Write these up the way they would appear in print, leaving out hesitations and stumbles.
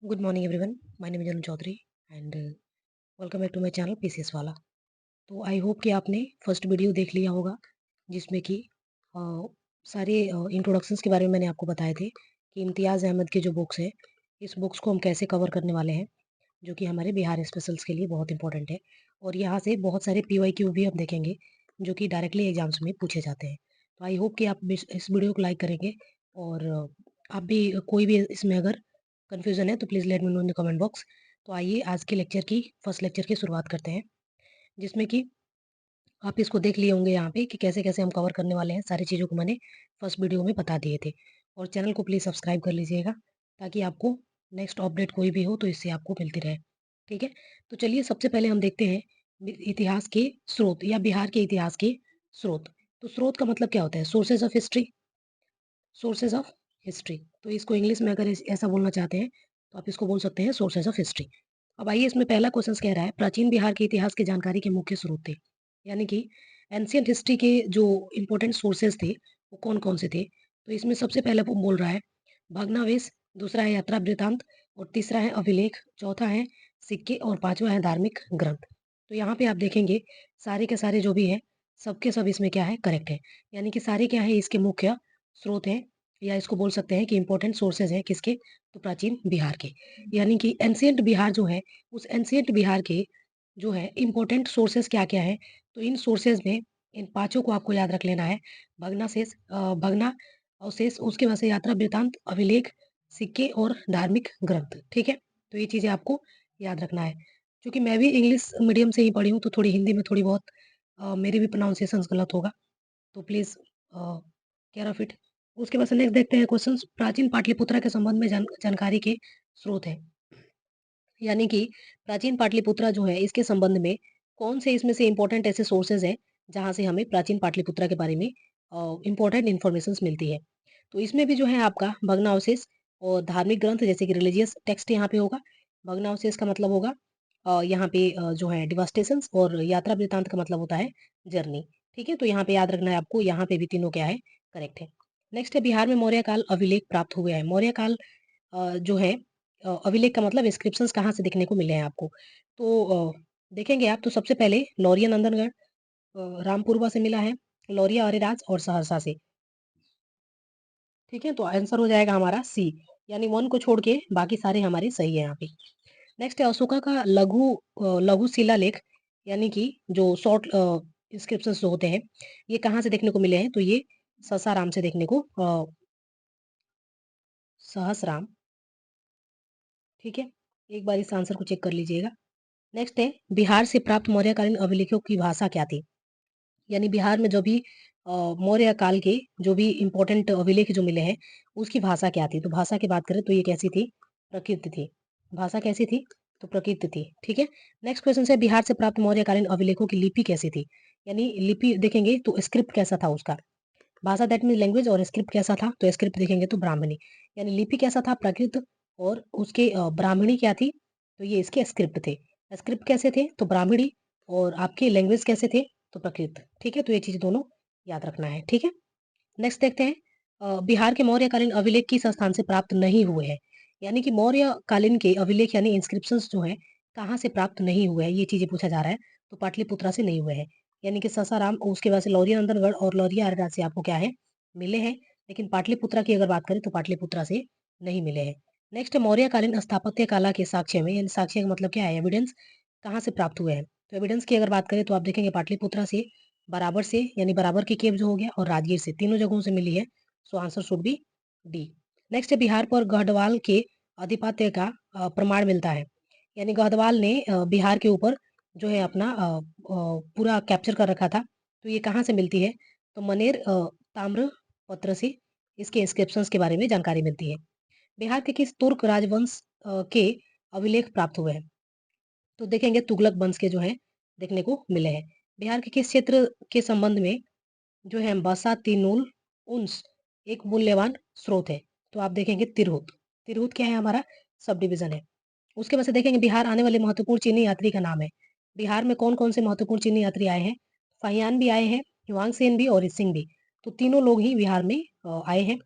Good morning everyone. My name is Anu Chaudhary and welcome back to my channel PCS वाला। तो I hope कि आपने first video देख लिया होगा जिसमें कि अ, सारे इंट्रोडक्शंस के बारे में मैंने आपको बताए थे कि इम्तियाज़ अहमद की जो बुक्स है इस बुक्स को हम कैसे कवर करने वाले हैं जो कि हमारे बिहार स्पेशल्स के लिए बहुत इंपॉर्टेंट है। और यहाँ से बहुत सारे PYQ भी हम देखेंगे जो कि डायरेक्टली एग्जाम्स में पूछे जाते हैं। तो आई होप कि आप इस वीडियो को लाइक करेंगे और आप भी कोई भी इसमें अगर कन्फ्यूज़न है तो please let me know in the comment box. तो आइए आज के लेक्चर की फर्स्ट लेक्चर की शुरुआत करते हैं जिसमें कि आप इसको देख लिए होंगे यहाँ पे कि कैसे-कैसे हम कवर करने वाले हैं, सारी चीज़ों को मैंने फर्स्ट वीडियो में बता दिए थे। और चैनल को प्लीज़ सब्सक्राइब कर लीजिएगा ताकि आपको नेक्स्ट अपडेट कोई भी हो तो इससे आपको मिलती रहे। ठीक है? तो चलिए सबसे पहले हम देखते हैं इतिहास के स्रोत या बिहार के इतिहास के स्रोत। तो स्रोत का मतलब क्या होता है? Sources of history, sources of history. तो इसको इंग्लिश में अगर ऐसा बोलना चाहते हैं तो आप इसको बोल सकते हैं सोर्सेज़ ऑफ हिस्ट्री। अब आइए इसमें पहला क्वेश्चन कह रहा है प्राचीन बिहार के इतिहास की जानकारी के मुख्य स्रोत थे। यानी कि एंशिएंट हिस्ट्री के जो इम्पोर्टेंट सोर्सेज़ थे वो कौन-कौन से थे? तो इसमें सबसे पहले वो बोल रहा है भग्नावशेष, दूसरा है यात्रा वृत्तांत और तीसरा है अभिलेख, चौथा है सिक्के और पाँचवाँ है धार्मिक ग्रंथ। तो यहाँ पे आप देखेंगे सारे के सारे जो भी हैं, सब के सब इसमें क्या है करेक्ट है। यानी कि सारे क्या है इसके मुख्य स्रोत हैं या इसको बोल सकते हैं कि इम्पोर्टेंट सोर्सेज़ हैं किसके? तो प्राचीन बिहार के। यानी कि एंशिएंट बिहार जो है, उस एंशिएंट बिहार के जो है इम्पोर्टेंट सोर्सेज़ क्या-क्या हैं? तो इन सोर्सेज़ में इन पाँचों को आपको याद रख लेना है। भग्नावशेष, उसके बाद से यात्रा वृत्तांत, अभिलेख, सिक्के और धार्मिक ग्रंथ। ठीक है? तो ये चीज़ें आपको याद रखना है। चूँकि मैं भी इंग्लिश मीडियम से ही पढ़ी हूँ, तो थोड़ी हिंदी में थोड़ी बहुत मेरी भी प्रोनाउंसिएशंस गलत होगा। तो प्लीज़ केयर ऑफ इट। उसके बाद से नेक्स्ट देखते हैं क्वेश्चंस प्राचीन पाटलिपुत्रा के संबंध में जानकारी के स्रोत हैं। यानी कि प्राचीन पाटलिपुत्रा जो है इसके संबंध में कौन से इसमें से इम्पोर्टेंट ऐसे सोर्सेज़ हैं, जहाँ से हमें प्राचीन पाटलिपुत्रा के बारे में इम्पोर्टेंट इन्फॉर्मेशंस मिलती है। तो इसमें भी जो है आपका भग्नावशेष और धार्मिक ग्रंथ जैसे कि रिलीजियस टेक्स्ट यहाँ पे होगा। भग्नावशेष का मतलब होगा यहाँ पे जो है डिवास्टेशंस और यात्रा वृत्तांत का मतलब होता है जर्नी। ठीक है? तो यहाँ पे याद रखना है आपको, यहाँ पे भी तीनों क्या है करेक्ट है। नेक्स्ट है बिहार में मौर्य काल अभिलेख प्राप्त हुए हैं। मौर्य काल जो है अभिलेख का मतलब इंस्क्रिप्शंस कहाँ से देखने को मिले हैं आपको। तो देखेंगे आप तो सबसे पहले लौरिया नंदनगढ़ रामपुरवा से मिला है, लौरिया अरेराज और सहरसा से। ठीक है? तो आंसर हो जाएगा हमारा सी, यानी 1 को छोड़ के बाकी सारे हमारे सही है यहाँ पे। नेक्स्ट है अशोका का लघु शिलालेख यानी कि जो शॉर्ट इंस्क्रिप्शंस जो होते हैं, ये कहाँ से देखने को मिले हैं? तो ये सासाराम से देखने को सहसराम। ठीक है? एक बार इस आंसर को चेक कर लीजिएगा। नेक्स्ट है बिहार से प्राप्त मौर्यकालीन अभिलेखों की भाषा क्या थी? यानी बिहार में जो भी मौर्य काल के जो भी इम्पोर्टेंट अभिलेख जो मिले हैं, उसकी भाषा क्या थी? तो भाषा की बात करें तो ये कैसी थी? प्रकृत थी। भाषा कैसी थी? तो प्रकृत थी। ठीक है? नेक्स्ट क्वेश्चन है बिहार से प्राप्त मौर्यकालीन अभिलेखों की लिपि कैसी थी? यानी लिपि देखेंगे तो स्क्रिप्ट कैसा था उसका? भाषा दैट मीन्स लैंग्वेज और स्क्रिप्ट कैसा था? तो स्क्रिप्ट देखेंगे तो ब्राह्मणी। यानी लिपि कैसा था? प्राकृत और उसके ब्राह्मणी क्या थी? तो ये इसके स्क्रिप्ट थे। स्क्रिप्ट कैसे थे? तो ब्राह्मणी और आपके लैंग्वेज कैसे थे? तो प्राकृत। ठीक है? तो ये चीज़ दोनों याद रखना है। ठीक है? नेक्स्ट देखते हैं बिहार के मौर्यकालीन अभिलेख किस स्थान से प्राप्त नहीं हुए हैं? यानी कि मौर्यकालीन के अभिलेख यानी इंस्क्रिप्शंस जो हैं, कहाँ से प्राप्त नहीं हुए हैं? ये चीज़ें पूछा जा रहा है। तो पाटलिपुत्रा से नहीं हुए हैं। यानी कि सासाराम और उसके बाद से लौरिया नंदनगढ़ और लौरिया अरेराज से आपको क्या है? मिले हैं। लेकिन पाटलिपुत्रा की अगर बात करें तो पाटलिपुत्रा से नहीं मिले हैं। नेक्स्ट है मौर्यकालीन स्थापत्य कला के साक्ष्य में यानी साक्ष्य का मतलब क्या है? एविडेंस कहाँ से प्राप्त हुए हैं? तो एविडेंस की अगर बात करें तो आप देखेंगे पाटलिपुत्रा से, बराबर से यानी बराबर की केव जो हो गया और राजगीर से, तीनों जगहों से मिली है। So answer should B D. Next है बिहार पर गढ़वाल के आधिपत्य का प्रमाण मिलता है। यानी गढ़वाल ने बिहार के ऊपर जो है अपना पूरा कैप्चर कर रखा था। तो ये कहाँ से मिलती है? तो मनेर ताम्रपत्र से इसके इंस्क्रिप्शंस के बारे में जानकारी मिलती है। बिहार के किस तुर्क राजवंश के अभिलेख प्राप्त हुए हैं? तो देखेंगे तुगलक वंश के जो हैं देखने को मिले हैं। बिहार के किस क्षेत्र के संबंध में जो है बसातीनुल उन्स एक मूल्यवान स्रोत है? तो आप देखेंगे तिरहुत। तिरहुत क्या है हमारा? सब डिवीजन है। उसके बाद से देखेंगे बिहार आने वाले महत्वपूर्ण चीनी यात्री का नाम है। बिहार में कौन-कौन से महत्वपूर्ण चीनी यात्री आए हैं? फाहियान भी आए हैं, हुआंगसेन भी और सिंह भी। तो तीनों लोग ही बिहार में आए हैं।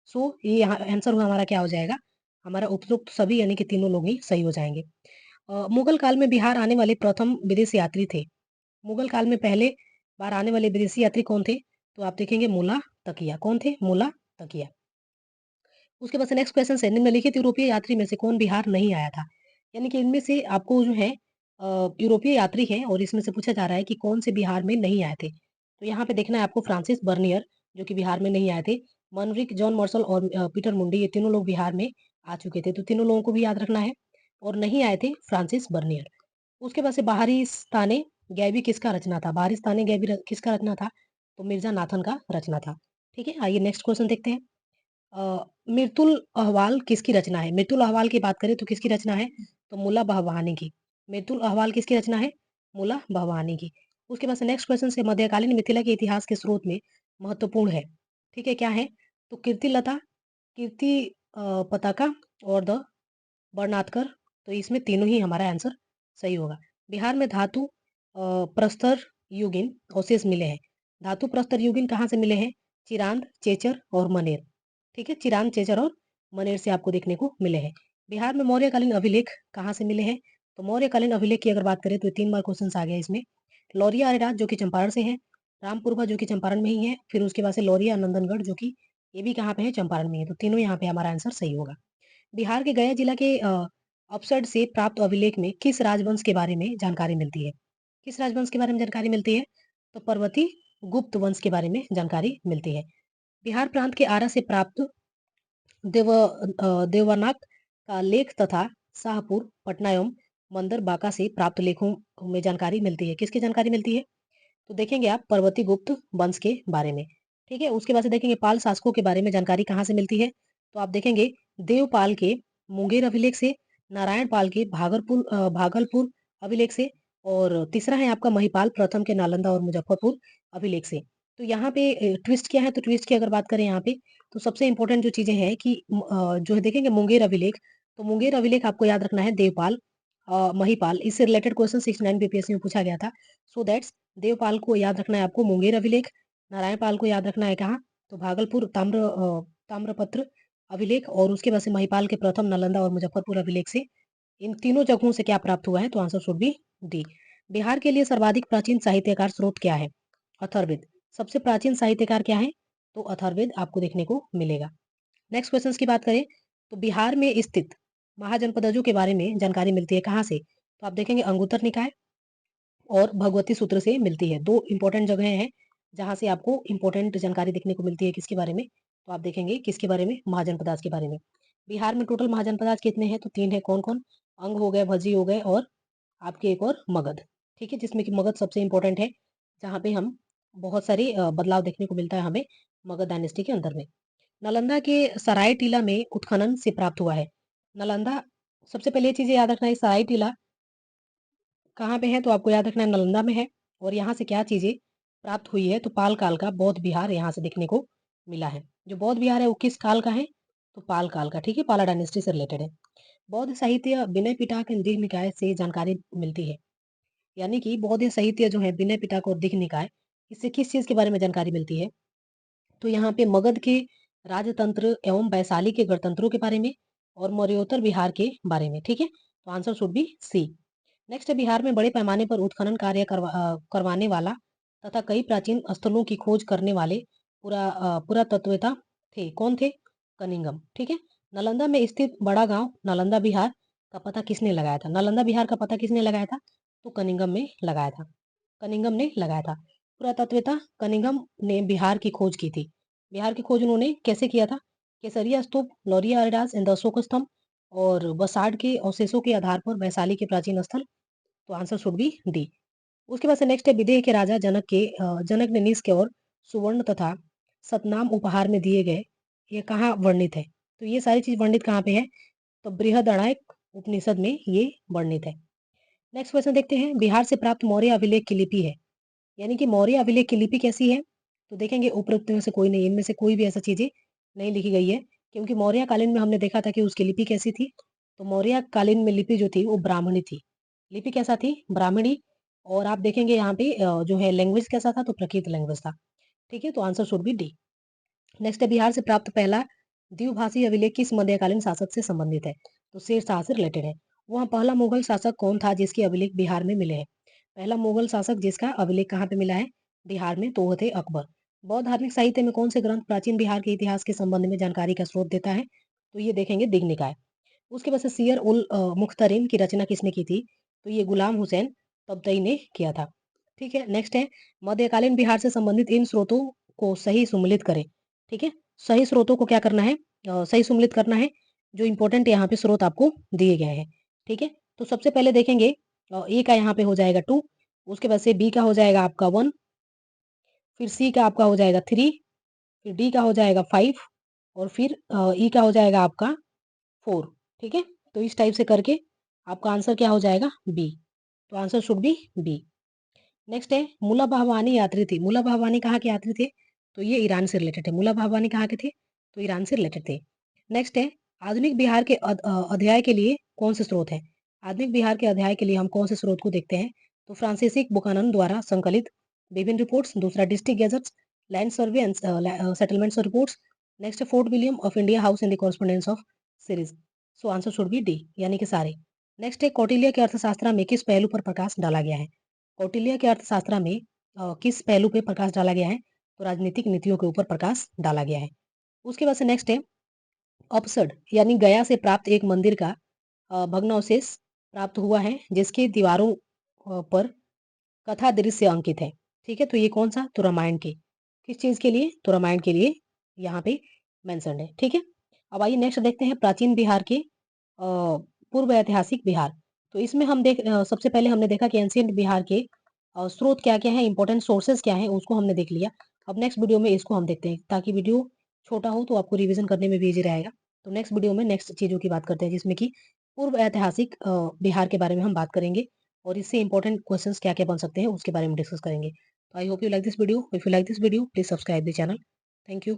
सो ये यहाँ आंसर हुआ हमारा क्या हो जाएगा? हमारा उपयुक्त सभी यानी कि तीनों लोग ही सही हो जाएंगे। मुगल काल में बिहार आने वाले प्रथम विदेशी यात्री थे। मुगल काल में पहले बार आने वाले विदेशी यात्री कौन थे? तो आप देखेंगे मुल्ला तकिया। कौन थे? मुल्ला तकिया। उसके बाद से नेक्स्ट क्वेश्चन है, निम्नलिखित यूरोपीय यात्री में से कौन बिहार नहीं आया था? यानी कि इनमें से आपको जो है यूरोपीय यात्री हैं और इसमें से पूछा जा रहा है कि कौन से बिहार में नहीं आए थे। तो यहाँ पे देखना है आपको फ्रांसिस बर्नियर जो कि बिहार में नहीं आए थे, मनरिक जॉन मर्शल और पीटर मुंडी, ये तीनों लोग बिहार में आ चुके थे। तो तीनों लोगों को भी याद रखना है और नहीं आए थे फ्रांसिस बर्नियर। उसके बाद से बाहरिस्ताने गैबी किसका रचना था? बाहरिस्ताने गैबी किसका रचना था? तो मिर्जा नाथन का रचना था। ठीक है, आइए नेक्स्ट क्वेश्चन देखते हैं। मिर्तुल अहवाल किसकी रचना है? मिर्तुल अहवाल की बात करें तो किसकी रचना है? तो मुल्ला बहवानी की। मिर्तुल अहवाल किसकी रचना है? मुल्ला बहवानी की। उसके बाद से नेक्स्ट क्वेश्चन से, मध्यकालीन मिथिला के इतिहास के स्रोत में महत्वपूर्ण है। ठीक है, क्या है? तो कीर्तिलता, कीर्ति पताका और द वर्णातकर। तो इसमें तीनों ही हमारा आंसर सही होगा। बिहार में धातु प्रस्तर युगिन अवशेष मिले हैं। धातु प्रस्तर युगिन कहाँ से मिले हैं? चिरांद, चेचर और मनेर। ठीक है, चिरांद, चेचर और मनेर से आपको देखने को मिले हैं। बिहार में मौर्यकालीन अभिलेख कहाँ से मिले हैं? तो मौर्यकालीन अभिलेख की अगर बात करें तो 3 बार क्वेश्चन आ गया इसमें। लौरिया अरेराज जो कि चंपारण से है, रामपुरवा जो कि चंपारण में ही है, फिर उसके बाद से लौरिया नंदनगढ़ जो कि ये भी कहाँ पे है? चंपारण में है। तो तीनों यहाँ पे हमारा आंसर सही होगा। बिहार के गया जिला के अपसर्ड से प्राप्त अभिलेख में किस राजवंश के बारे में जानकारी मिलती है? किस राजवंश के बारे में जानकारी मिलती है? तो पर्वती गुप्त वंश के बारे में जानकारी मिलती है। बिहार प्रांत के आरा से प्राप्त देवनाक का लेख तथा शाहपुर, पटना एवं मंदर बांका से प्राप्त लेखों में जानकारी मिलती है। किसकी जानकारी मिलती है? तो देखेंगे आप पर्वती गुप्त वंश के बारे में। ठीक है, उसके बाद से देखेंगे पाल शासकों के बारे में जानकारी कहाँ से मिलती है? तो आप देखेंगे देवपाल के मुंगेर अभिलेख से, नारायण पाल के भागलपुर अभिलेख से, और तीसरा है आपका महिपाल प्रथम के नालंदा और मुजफ्फरपुर अभिलेख से। तो यहाँ पे ट्विस्ट क्या है? तो ट्विस्ट की अगर बात करें यहाँ पे, तो सबसे इंपॉर्टेंट जो चीजें हैं कि जो है देखेंगे मुंगेर अभिलेख। तो मुंगेर अभिलेख आपको याद रखना है देवपाल, महिपाल, इससे रिलेटेड क्वेश्चन 69 बीपीएससी में पूछा गया था। सो दैट्स देवपाल को याद रखना है आपको मुंगेर अभिलेख, नारायण पाल को याद रखना है कहाँ? तो भागलपुर ताम्रपत्र अभिलेख, और उसके बाद से महिपाल के प्रथम नालंदा और मुजफ्फरपुर अभिलेख से। इन तीनों जगहों से क्या प्राप्त हुआ है? तो answer should B D. Bihar के लिए सर्वाधिक प्राचीन साहित्यकार स्रोत क्या है? अथर्ववेद। सबसे प्राचीन साहित्यकार क्या है? तो अथर्ववेद आपको देखने को मिलेगा। नेक्स्ट क्वेश्चन की बात करें तो बिहार में स्थित महाजनपदों के बारे में जानकारी मिलती है कहाँ से? तो आप देखेंगे अंगुत्तर निकाय और भगवती सूत्र से मिलती है। दो इंपॉर्टेंट जगह हैं जहां से आपको इंपॉर्टेंट जानकारी देखने को मिलती है। किसके बारे में? तो आप देखेंगे किसके बारे में? महाजनपदास के बारे में। बिहार में टोटल महाजनपदास कितने हैं? तो 3 है। कौन कौन? अंग हो गए, भजी हो गए, और आपके एक और मगध। ठीक है, जिसमें कि मगध सबसे इंपॉर्टेंट है, जहाँ पे हम बहुत सारी बदलाव देखने को मिलता है हमें मगध डायनेस्टी के अंदर में। नालंदा के सराय टीला में उत्खनन से प्राप्त हुआ है। नालंदा, सबसे पहले ये चीजें याद रखना है, सराय टीला कहाँ पे है? तो आपको याद रखना है नालंदा में है। और यहाँ से क्या चीजें प्राप्त हुई है? तो पाल काल का बौद्ध विहार यहाँ से देखने को मिला है। जो बौद्ध विहार है वो किस काल का है? तो पाल काल का। ठीक है, पाला डायनेस्टी से रिलेटेड है। बौद्ध साहित्य विनय पिटक और दीघ निकाय से जानकारी मिलती है। यानी कि बौद्ध साहित्य जो है विनय पिटक और दीघ निकाय, इससे किस चीज के बारे में जानकारी मिलती है? तो यहाँ पे मगध के राजतंत्र एवं वैशाली के गणतंत्रों के बारे में और मौर्योत्तर बिहार के बारे में। ठीक है, तो answer should be C. Next है, बिहार में बड़े पैमाने पर उत्खनन कार्य करवाने वाला तथा कई प्राचीन स्थलों की खोज करने वाले पुरातत्ववेत्ता थे। कौन थे? कनिंगम। ठीक है, नालंदा में स्थित बड़ा गांव नालंदा बिहार का पता किसने लगाया था? नालंदा बिहार का पता किसने लगाया था? तो कनिंगम ने लगाया था। कनिंगम ने लगाया था। पुरातत्ववेत्ता कनिंगम ने बिहार की खोज की थी। बिहार की खोज उन्होंने कैसे किया था? केसरिया स्तूप, लौरिया अरेराज एंड अशोक स्तंभ और वसाड़ के अवशेषों के आधार पर वैशाली के प्राचीन स्थल। तो आंसर शुड बी डी। उसके बाद से नेक्स्ट है, विदेह के राजा जनक ने निष्क और सुवर्ण तथा सतनाम उपहार में दिए गए, ये कहाँ वर्णित है? तो ये सारी चीज वर्णित कहाँ पे है? तो बृहदारण्यक उपनिषद में ये वर्णित है। नेक्स्ट क्वेश्चन देखते हैं, बिहार से प्राप्त मौर्य अभिलेख की लिपि है। यानी कि मौर्य अभिलेख की लिपि कैसी है? तो देखेंगे उपरोक्त में से कोई नहीं, इनमें से कोई भी ऐसा चीजें नहीं लिखी गई है, क्योंकि मौर्य कालीन में हमने देखा था कि उसकी लिपि कैसी थी। तो मौर्य कालीन में लिपि जो थी वो ब्राह्मणी थी। लिपि कैसा थी? ब्राह्मणी। और आप देखेंगे यहाँ पे जो है लैंग्वेज कैसा था? तो प्रकृत लैंग्वेज था। ठीक है, तो answer should B D. Next है, बिहार से प्राप्त पहला द्विभाषी अभिलेख किस मध्यकालीन शासक से संबंधित है? तो शेरशाह से रिलेटेड है। वहाँ पहला मुगल शासक कौन था जिसके अभिलेख बिहार में मिले हैं? पहला मुगल शासक जिसका अभिलेख कहाँ पे मिला है? बिहार में, तो वो थे अकबर। बौद्ध धार्मिक साहित्य में कौन से ग्रंथ प्राचीन बिहार के इतिहास के संबंध में जानकारी का स्रोत देता है? तो ये देखेंगे दिग्निकाय। उसके बाद से सियर उल मुख्तरिन की रचना किसने की थी? तो ये गुलाम हुसैन तबतई ने किया था। ठीक है, नेक्स्ट है मध्यकालीन बिहार से संबंधित इन स्रोतों को सही सुमेलित करें। ठीक है, सही स्रोतों को क्या करना है? सही सुमेलित करना है। जो इंपॉर्टेंट यहाँ पे स्रोत आपको दिए गए हैं। ठीक है, तो सबसे पहले देखेंगे ए का यहाँ पे हो जाएगा 2, उसके बाद से बी का हो जाएगा आपका 1, फिर सी का आपका हो जाएगा 3, फिर डी का हो जाएगा 5 और फिर ई का हो जाएगा आपका 4। ठीक है, तो इस टाइप से करके आपका आंसर क्या हो जाएगा? बी। तो answer should be B. Next है मुला भवानी यात्री थी। मुला भवानी कहाँ के यात्री थे? तो ये ईरान से रिलेटेड है। मुला भवानी कहाँ के थे? तो ईरान से रिलेटेड थे। नेक्स्ट है आधुनिक बिहार के अध्याय के लिए कौन से स्रोत है? आधुनिक बिहार के अध्याय के लिए हम कौन से स्रोत को देखते हैं? तो फ्रांसीसी बुकानन द्वारा संकलित विभिन्न रिपोर्ट्स, दूसरा district gadgets, land survey and settlements reports. Next fort William of India house in the correspondence of series. So answer should B D, यानी कि सारे। नेक्स्ट है कौटिल्य के अर्थशास्त्र में किस पहलू पर प्रकाश डाला गया है? कौटिल्य के अर्थशास्त्र में किस पहलू पे प्रकाश डाला गया है? तो राजनीतिक नीतियों के ऊपर प्रकाश डाला गया है। उसके बाद से नेक्स्ट है अपसड यानी गया से प्राप्त एक मंदिर का भग्नावशेष प्राप्त हुआ है जिसकी दीवारों पर कथा दृश्य अंकित है। ठीक है, तो ये कौन सा? तो रामायण के। किस चीज के लिए? तो रामायण के लिए यहाँ पे मेंशन्ड है। ठीक है, अब आइए नेक्स्ट देखते हैं प्राचीन बिहार के पूर्व ऐतिहासिक बिहार। तो इसमें हम सबसे पहले हमने देखा कि एंशियंट बिहार के स्रोत क्या क्या है, इंपॉर्टेंट सोर्सेज क्या है, उसको हमने देख लिया। अब नेक्स्ट वीडियो में इसको हम देखते हैं ताकि वीडियो छोटा हो तो आपको रिवीजन करने में भी इजी रहेगा। तो नेक्स्ट वीडियो में नेक्स्ट चीजों की बात करते हैं जिसमें कि पूर्व ऐतिहासिक बिहार के बारे में हम बात करेंगे और इससे इंपॉर्टेंट क्वेश्चंस क्या क्या बन सकते हैं उसके बारे में डिस्कस करेंगे। तो I hope you like this video. If you like this video please subscribe the channel. Thank you.